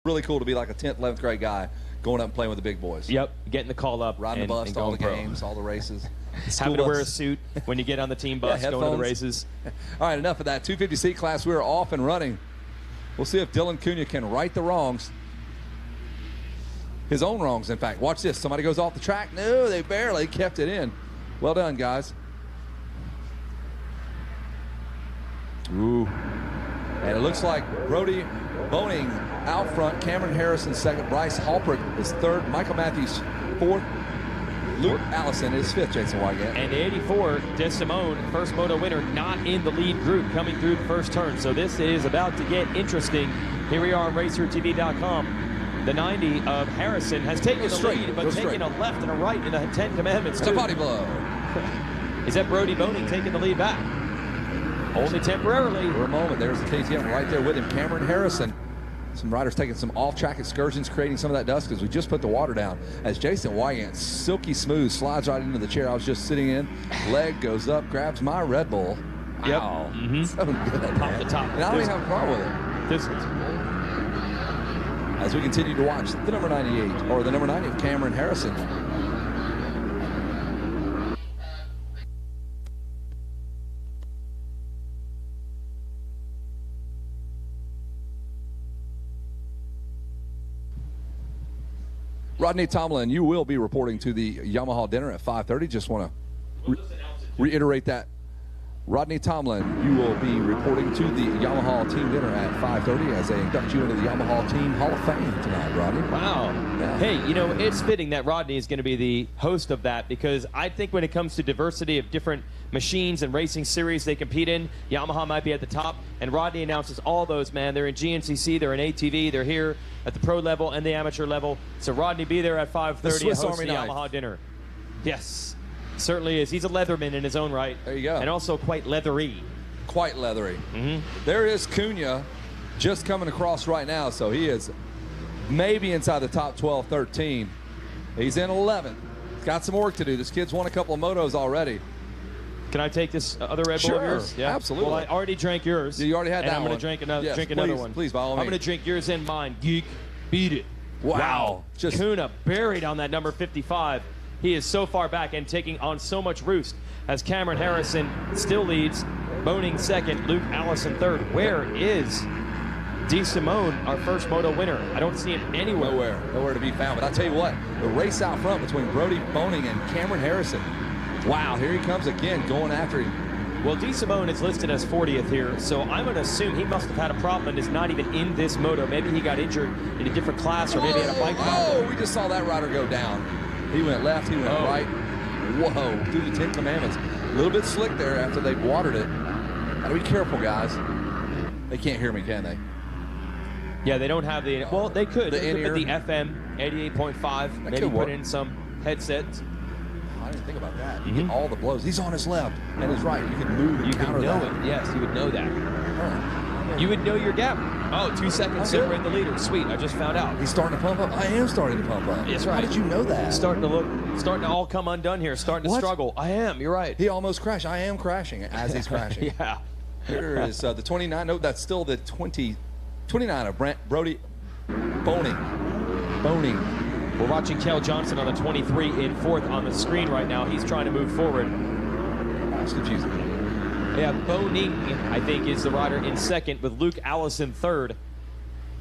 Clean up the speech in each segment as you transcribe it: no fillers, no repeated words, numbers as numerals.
Really cool to be like a 10th, 11th grade guy going up and playing with the big boys. Yep, getting the call up. Riding the bus to all the games, all the races. Having to wear a suit when you get on the team bus, going to the races. All right, enough of that. 250C class, we are off and running. We'll see if Dylan Cunha can right the wrongs. His own wrongs, in fact. Watch this. Somebody goes off the track. No, they barely kept it in. Well done, guys. Ooh. And it looks like Brody Boning out front. Cameron Harrison second. Bryce Halpert is third. Michael Matthews fourth. Luke Allison is fifth, Jason Wygant. And 84, DeSimone, first moto winner, not in the lead group coming through the first turn. So this is about to get interesting. Here we are on RacerTV.com. The 90 of Harrison has taken the lead, but taking a left and a right in the 10 Commandments. It's a body blow. Is that Brody Boning taking the lead back? Only temporarily. For a moment, there's the KTM right there with him. Cameron Harrison. Some riders taking some off-track excursions, creating some of that dust because we just put the water down. As Jason Wygant, silky smooth, slides right into the chair I was just sitting in. Leg goes up, grabs my Red Bull. Wow. Yep. So good. Pop the top. And I don't even have a problem with it. This one's as we continue to watch the number 98, or the number 90 of Cameron Harrison. Rodney Tomlin, you will be reporting to the Yamaha dinner at 5:30. Just want to reiterate that. Rodney Tomlin, you will be reporting to the Yamaha team dinner at 5:30 as they induct you into the Yamaha Team Hall of Fame tonight, Rodney. Wow. Yeah. Hey, you know, it's fitting that Rodney is going to be the host of that because I think when it comes to diversity of different machines and racing series they compete in, Yamaha might be at the top, and Rodney announces all those, man. They're in GNCC, they're in ATV, they're here at the pro level and the amateur level. So Rodney, be there at 5:30 and host the Yamaha dinner. Yes. Certainly is. He's a Leatherman in his own right. There you go. And also quite leathery. Quite leathery. There is Cunha just coming across right now, so he is maybe inside the top 12, 13. He's in 11th. He's got some work to do. This kid's won a couple of motos already. Can I take this other Red Bull of yours? Yeah, absolutely. Well, I already drank yours. You already had that one. And I'm going to drink another, yes, another one. Please, by all means. I'm going to drink yours and mine. Geek, beat it. Wow. Just Cunha buried on that number 55. He is so far back and taking on so much roost as Cameron Harrison still leads. Boning second, Luke Allison third. Where is DeSimone, our first moto winner? I don't see him anywhere. Nowhere to be found. But I'll tell you what, the race out front between Brody Boning and Cameron Harrison. Wow, here he comes again, going after him. Well, DeSimone is listed as 40th here, so I'm going to assume he must have had a problem and is not even in this moto. Maybe he got injured in a different class or maybe had a bike problem. Oh, we just saw that rider go down. He went left, he went right. Whoa, through the 10 Commandments. A little bit slick there after they watered it. Gotta be careful, guys. They can't hear me, can they? Yeah, they don't have the, well, they could. The in-ear. The FM 88.5. Maybe put in some headsets. I didn't think about that. You get all the blows. He's on his left and his right. You can move and counter know that. It. Yes, you would know that. You would know your gap. Oh, 2 seconds separate the leader. Sweet, I just found out. He's starting to pump up. I am starting to pump up. That's right. How did you know that? Starting to all come undone here. Starting to struggle. I am. You're right. He almost crashed. I am crashing as he's crashing. Yeah. Here is the 29. No, that's still the 29 of Brody Boning. We're watching Kel Johnson on the 23 in fourth on the screen right now. He's trying to move forward. That's confusing. Yeah, Boning, I think, is the rider in second with Luke Allison third.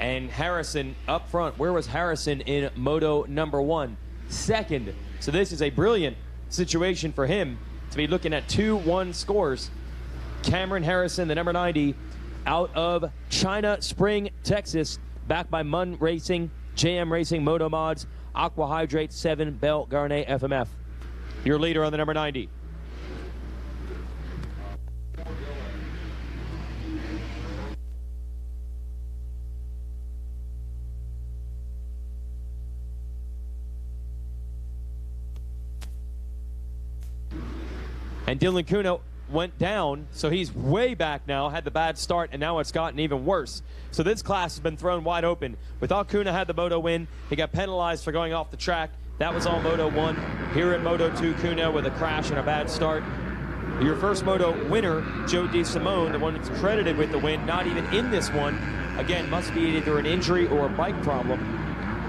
And Harrison up front. Where was Harrison in Moto number 1? Second. So this is a brilliant situation for him to be looking at 2-1 scores. Cameron Harrison, the number 90, out of China Spring, Texas, backed by Mun Racing, JM Racing, Moto Mods, Aqua Hydrate, 7, Bell, Garnet, FMF. Your leader on the number 90. And Dylan Cunha went down, so he's way back now, had the bad start, and now it's gotten even worse. So this class has been thrown wide open. Without Cunha had the Moto win, he got penalized for going off the track. That was all Moto 1. Here in Moto 2, Cunha with a crash and a bad start. Your first Moto winner, Joe DeSimone, the one that's credited with the win, not even in this one. Again, must be either an injury or a bike problem.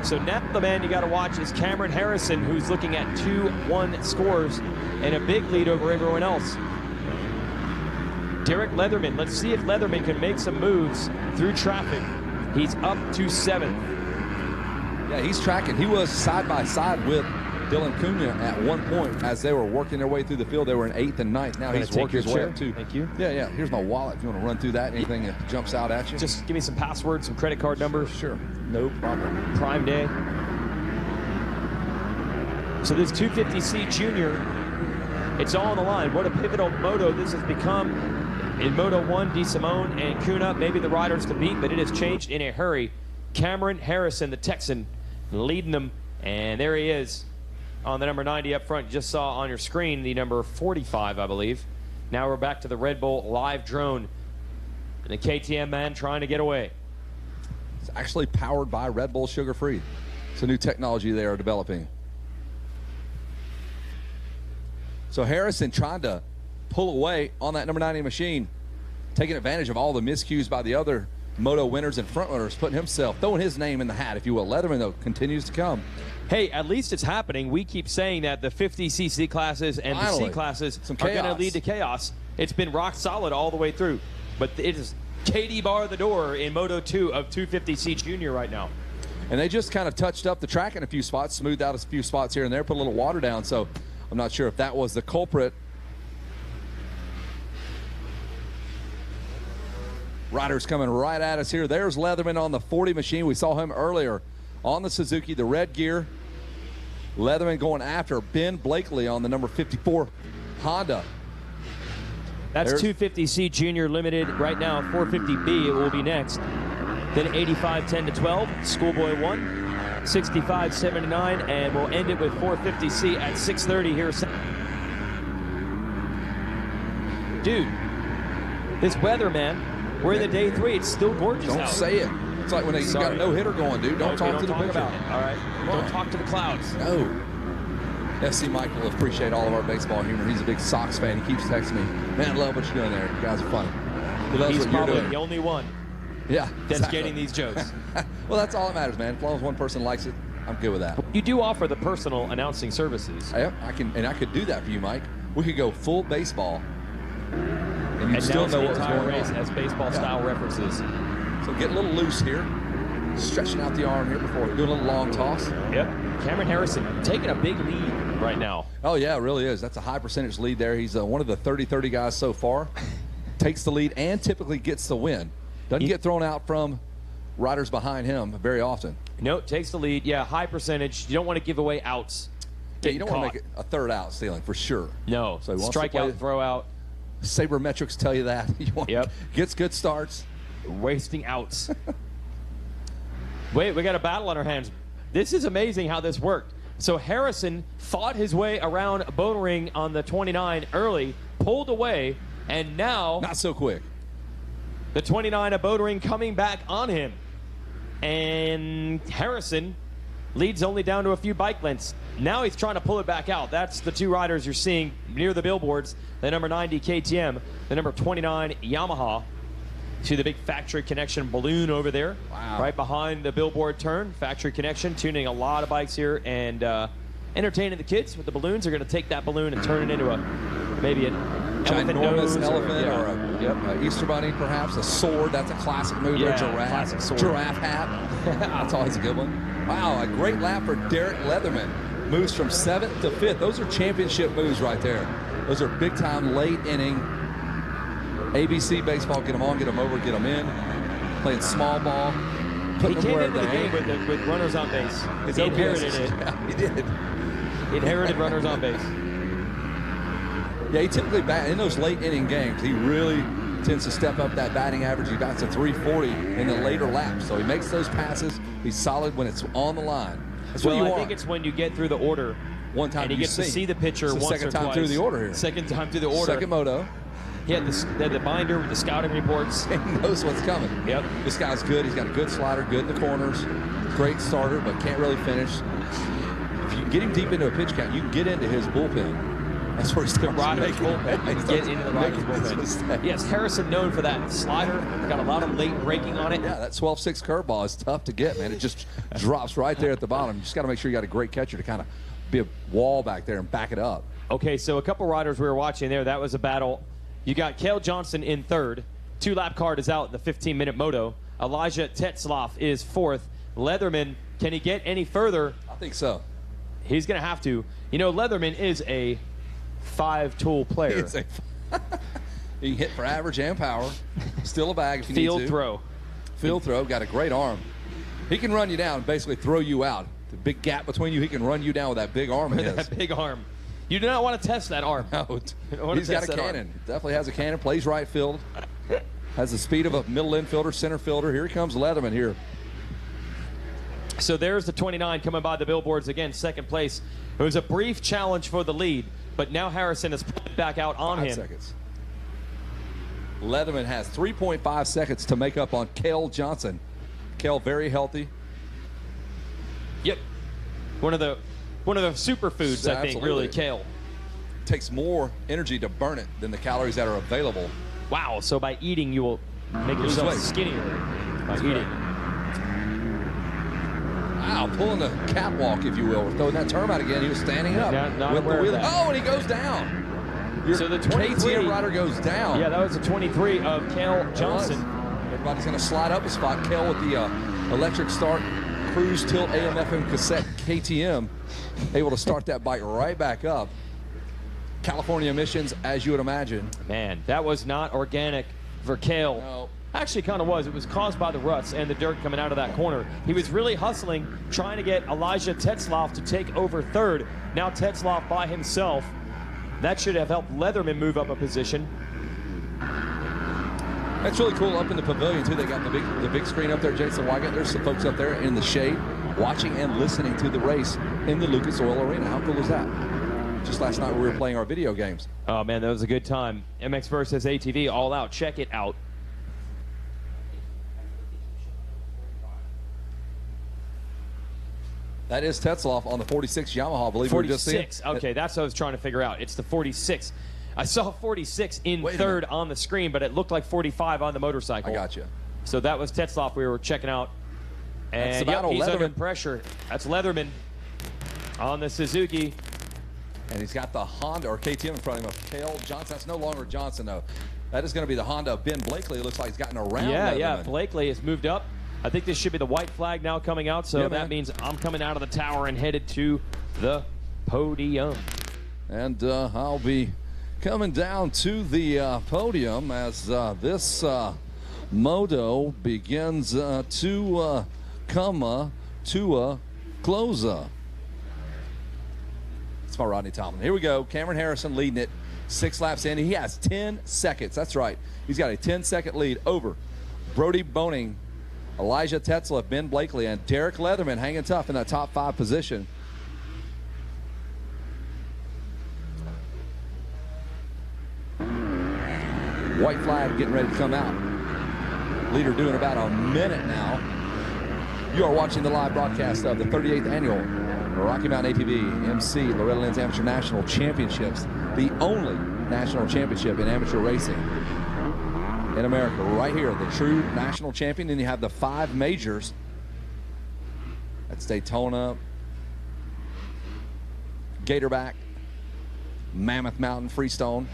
So now the man you got to watch is Cameron Harrison, who's looking at 2-1 scores and a big lead over everyone else. Derek Leatherman, let's see if Leatherman can make some moves through traffic. He's up to 7th. Yeah, he's tracking. He was side by side with Dylan Cunha at one point as they were working their way through the field. They were in 8th and 9th. Now he's working his way up too. Thank you. Yeah. Here's my wallet if you want to run through that. Anything that jumps out at you. Just give me some passwords, some credit card numbers. Sure. No problem. Prime day. So this 250C Junior, it's all on the line. What a pivotal moto this has become. In Moto 1, DeSimone and Cunha, maybe the riders to beat, but it has changed in a hurry. Cameron Harrison, the Texan, leading them, and there he is on the number 90 up front. You just saw on your screen the number 45, I believe. Now we're back to the Red Bull live drone, and the KTM man trying to get away. It's actually powered by Red Bull Sugar Free. It's a new technology they are developing. So Harrison trying to pull away on that number 90 machine, taking advantage of all the miscues by the other Moto winners and front runners, putting himself, throwing his name in the hat, if you will. Leatherman, though, continues to come. Hey, at least it's happening. We keep saying that the 50cc classes and the C classes are going to lead to chaos. It's been rock solid all the way through. But it is Katie bar the door in Moto 2 of 250C Junior right now. And they just kind of touched up the track in a few spots, smoothed out a few spots here and there, put a little water down. So I'm not sure if that was the culprit. Riders coming right at us here. There's Leatherman on the 40 machine. We saw him earlier on the Suzuki, the red gear. Leatherman going after Ben Blakely on the number 54 Honda. That's 250C Junior Limited right now. 450B it will be next. Then 85 10 to 12, Schoolboy 1, 65 7 to 9, and we'll end it with 450C at 6:30 here. Dude, this weather, man. We're in the day 3. It's still gorgeous out. Don't say it. It's like when they got a no-hitter going, dude. Don't talk to the picture. About it. All right. Don't talk to the clouds. No. SC Michael will appreciate all of our baseball humor. He's a big Sox fan. He keeps texting me, man, I love what you're doing there. You guys are funny. He loves He's what you're probably doing. the only one that's exactly. Getting these jokes. Well, that's all that matters, man. As long as one person likes it, I'm good with that. You do offer the personal announcing services. Yeah, I could do that for you, Mike. We could go full baseball, and you still know what's going race on. as baseball-style references. So get a little loose here, stretching out the arm here before doing a little long toss. Yep. Cameron Harrison taking a big lead right now. Oh yeah, it really is. That's a high percentage lead there. He's one of the 30-30 guys so far. Takes the lead and typically gets the win. Doesn't get thrown out from riders behind him very often. No, takes the lead. Yeah, high percentage. You don't want to give away outs. Yeah, you don't want to make it a third out stealing for sure. No. So strikeout, throw out. Sabermetrics tell you that. Gets good starts. Wasting outs. Wait, we got a battle on our hands. This is amazing how this worked. So Harrison fought his way around Bone Ring on the 29 early, pulled away, and now... Not so quick. The 29 of Bone Ring coming back on him. And Harrison leads only down to a few bike lengths. Now he's trying to pull it back out. That's the two riders you're seeing near the billboards. The number 90 KTM, the number 29 Yamaha. See the big factory connection balloon over there. Wow. Right behind the billboard turn. Factory connection, tuning a lot of bikes here and entertaining the kids with the balloons. They're going to take that balloon and turn it into maybe an ginormous elephant or a a Easter bunny, perhaps. A sword, that's a classic move there. Giraffe. Classic sword. Giraffe hat. That's always a good one. Wow, a great lap for Derek Leatherman. Moves from 7th to 5th. Those are championship moves right there. Those are big-time late inning ABC baseball. Get them on, get them over, get them in. Playing small ball. He came into the game with runners on base. He inherited it. Yeah, he did. Inherited runners on base. Yeah, he typically in those late inning games, he really tends to step up that batting average. He bats a 340 in the later laps. So he makes those passes. He's solid when it's on the line. That's what you want. I think it's when you get through the order. One time and he gets to see the pitcher once or twice. Second time through the order here. Second time through the order. Second moto. He had the binder with the scouting reports. He knows what's coming. Yep. This guy's good. He's got a good slider, good in the corners. Great starter, but can't really finish. If you get him deep into a pitch count, you can get into his bullpen. That's where he starts Riders making bullpen. Get into the Riders bullpen. Yes, Harrison known for that slider. Got a lot of late braking on it. Yeah, that 12-6 curveball is tough to get, man. It just drops right there at the bottom. You just got to make sure you got a great catcher to kind of be a wall back there and back it up. Okay, so a couple riders we were watching there. That was a battle. You got Cale Johnson in third. 2-lap card is out in the 15-minute moto. Elijah Tetzloff is fourth. Leatherman, can he get any further? I think so. He's going to have to. You know, Leatherman is a 5-tool player. He can hit for average and power. Steal a bag if you Field need to. throw. Field throw. Got a great arm. He can run you down, basically throw you out. The big gap between you, he can run you down with that big arm of his. That big arm. You do not want to test that arm. No, he's got a cannon. Definitely has a cannon. Plays right field. Has the speed of a middle infielder, center fielder. Here comes Leatherman here. So there's the 29 coming by the billboards again, second place. It was a brief challenge for the lead, but now Harrison has put back out on 5 him. seconds. Leatherman has 3.5 seconds to make up on Cale Johnson. Cale very healthy. Yep. One of the superfoods, I think, really, Cale. Takes more energy to burn it than the calories that are available. Wow, so by eating, you will make yourself skinnier by eating. Wow, pulling the catwalk, if you will. We're throwing that term out again. He was standing up. Not with the aware of wheel. that. Oh, and he goes down. So the 23 KTM rider goes down. Yeah, that was the 23 of Cale Johnson. Everybody's going to slide up a spot. Cale with the electric start, cruise tilt AM/FM cassette KTM, able to start that bike right back up. California emissions, as you would imagine. Man, that was not organic for Cale. No. Actually, kind of was. It was caused by the ruts and the dirt coming out of that corner. He was really hustling, trying to get Elijah Tetzloff to take over third. Now Tetzloff by himself. That should have helped Leatherman move up a position. That's really cool up in the pavilion, too. They got the big screen up there, Jason Wygant. There's some folks up there in the shade watching and listening to the race in the Lucas Oil Arena. How cool is that? Just last night we were playing our video games. Oh, man, that was a good time. MX versus ATV, all out. Check it out. That is Tetzloff on the 46 Yamaha, I believe. 46. Okay, that's what I was trying to figure out. It's the 46. I saw 46 in third on the screen, but it looked like 45 on the motorcycle. I got you. So that was Tetzloff we were checking out. And that's the battle. he's under Leatherman. pressure. That's Leatherman on the Suzuki. And he's got the Honda or KTM in front of him of Cale Johnson. That's no longer Johnson, though. That is going to be the Honda of Ben Blakely. It looks like he's gotten around Leatherman. Yeah, Blakely has moved up. I think this should be the white flag now coming out, so that means I'm coming out of the tower and headed to the podium. And I'll be coming down to the podium as this Moto begins to come to a close. It's my Rodney Tomlin. Here we go. Cameron Harrison leading it 6 laps in. He has 10 seconds. That's right. He's got a 10-second lead over Brody Boning, Elijah Tetzloff, Ben Blakely, and Derek Leatherman hanging tough in that top 5 position. White flag getting ready to come out. Leader doing about a minute now. You are watching the live broadcast of the 38th annual Rocky Mountain ATV MC Loretta Lynn's Amateur National Championships, the only national championship in amateur racing in America. Right here, the true national champion. Then you have the 5 majors. That's Daytona, Gatorback, Mammoth Mountain, Freestone.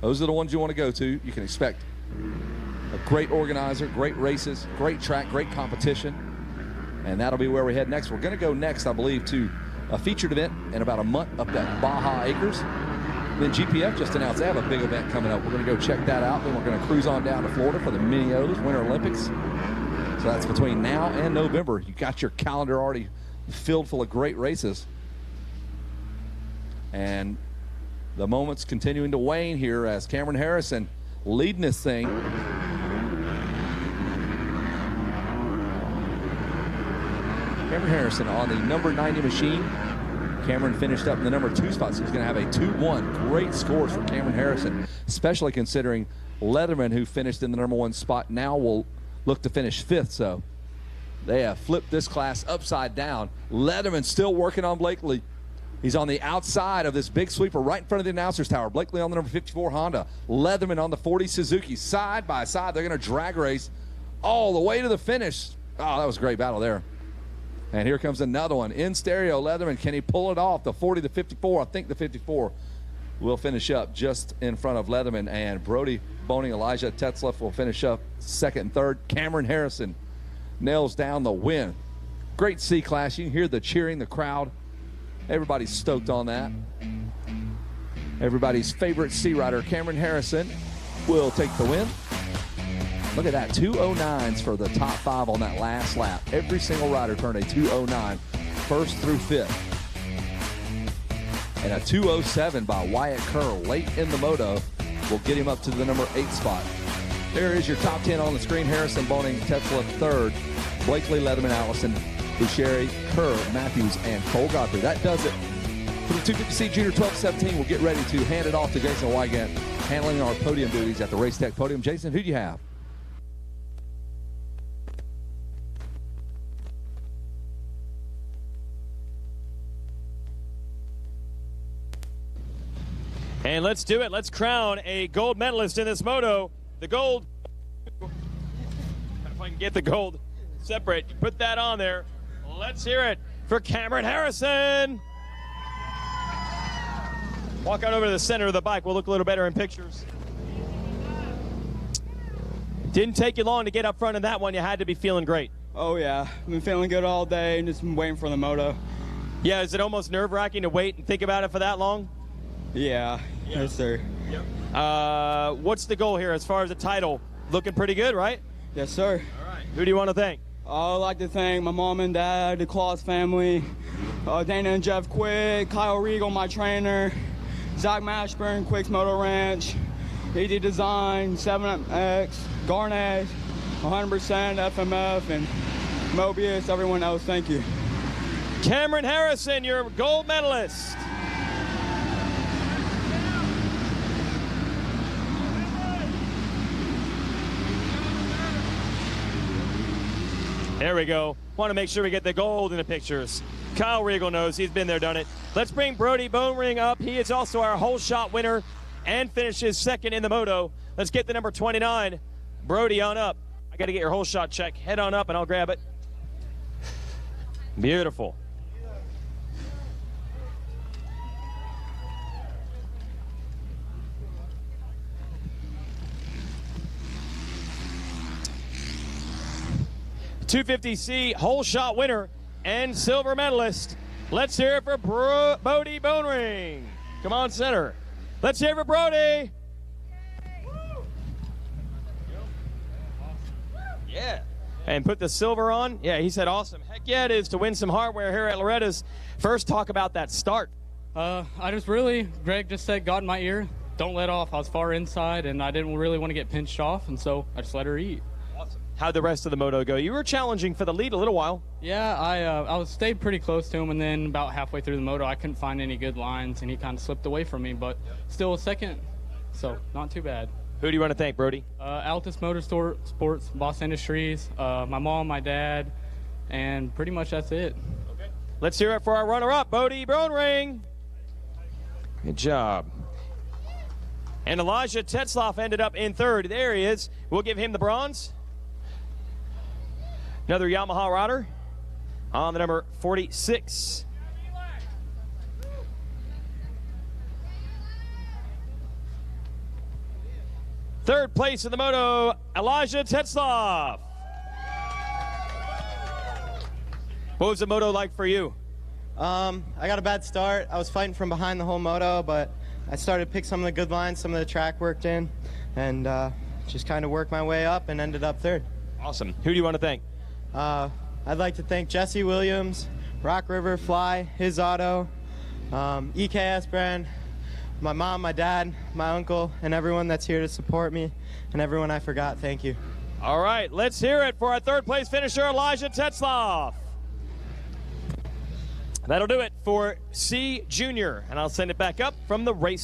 Those are the ones you want to go to. You can expect a great organizer, great races, great track, great competition. And that'll be where we head next. We're going to go next, I believe, to a featured event in about a month up at Baja Acres. Then GPF just announced they have a big event coming up. We're going to go check that out. Then we're going to cruise on down to Florida for the Minneotas Winter Olympics. So that's between now and November. You got your calendar already filled full of great races. And the moment's continuing to wane here as Cameron Harrison leading this thing. Cameron Harrison on the number 90 machine. Cameron finished up in the number 2 spot, so he's going to have a 2-1. Great scores for Cameron Harrison, especially considering Leatherman, who finished in the number 1 spot, now will look to finish 5th. So they have flipped this class upside down. Leatherman still working on Blakely. He's on the outside of this big sweeper right in front of the announcer's tower. Blakely on the number 54 Honda. Leatherman on the 40 Suzuki. Side by side, they're going to drag race all the way to the finish. Oh, that was a great battle there. And here comes another one. In stereo, Leatherman. Can he pull it off? The 40, the 54. I think the 54 will finish up just in front of Leatherman. And Brody Boning, Elijah Tetzlaff will finish up second and third. Cameron Harrison nails down the win. Great C-Class. You can hear the cheering, the crowd. Everybody's stoked on that. Everybody's favorite C rider, Cameron Harrison, will take the win. Look at that, 209s for the top 5 on that last lap. Every single rider turned a 209, first through 5th. And a 207 by Wyatt Kerr late in the moto will get him up to the number 8 spot. There is your top 10 on the screen. Harrison, Boning, Tetzlaff, 3rd. Blakely, Leatherman, Allison, Boucheri, Kerr, Matthews, and Cole Godfrey. That does it for the 250C Junior 12-17. We'll get ready to hand it off to Jason Wygant, handling our podium duties at the Race Tech podium. Jason, who do you have? And let's do it. Let's crown a gold medalist in this moto. The gold. If I can get the gold separate, put that on there. Let's hear it for Cameron Harrison. Walk out over to the center of the bike. We'll look a little better in pictures. Didn't take you long to get up front in that one. You had to be feeling great. Oh, yeah. I've been feeling good all day and just been waiting for the moto. Yeah, is it almost nerve-wracking to wait and think about it for that long? Yeah. Yes, sir. Yep. What's the goal here as far as the title? Looking pretty good, right? Yes, sir. All right. Who do you want to thank? I'd like to thank my mom and dad, the Claus family, Dana and Jeff Quick, Kyle Regal, my trainer, Zach Mashburn, Quick's Moto Ranch, ED Design, 7X, Garnet, 100% FMF, and Mobius, everyone else, thank you. Cameron Harrison, your gold medalist. There we go. Want to make sure we get the gold in the pictures. Kyle Regal knows. He's been there, done it. Let's bring Brody Bonering up. He is also our whole shot winner and finishes second in the moto. Let's get the number 29. Brody on up. I got to get your whole shot check. Head on up and I'll grab it. Beautiful. .250C whole shot winner and silver medalist. Let's hear it for Brody Bonering. Come on, center. Let's hear it for Brody. Yeah. And put the silver on. Yeah, he said awesome. Heck yeah, it is to win some hardware here at Loretta's. First, talk about that start. Greg just said, got in my ear, don't let off. I was far inside, and I didn't really want to get pinched off, and so I just let her eat. Awesome. How'd the rest of the moto go? You were challenging for the lead a little while. Yeah, I stayed pretty close to him, and then about halfway through the moto, I couldn't find any good lines, and he kind of slipped away from me, but still a second, so not too bad. Who do you want to thank, Brody? Altus Motorsports, Boss Industries, my mom, my dad, and pretty much that's it. Okay. Let's hear it for our runner-up, Brody Bonering. Good job. And Elijah Tetzlaff ended up in third. There he is. We'll give him the bronze. Another Yamaha rider on the number 46. Third place in the moto, Elijah Tetzlaff. What was the moto like for you? I got a bad start. I was fighting from behind the whole moto, but I started to pick some of the good lines, some of the track worked in, and just kind of worked my way up and ended up third. Awesome. Who do you want to thank? I'd like to thank Jesse Williams, Rock River Fly, His Auto, EKS brand, my mom, my dad, my uncle, and everyone that's here to support me, and everyone I forgot, thank you. All right, let's hear it for our third place finisher, Elijah Tetzlaff. That'll do it for C Junior, and I'll send it back up from the race.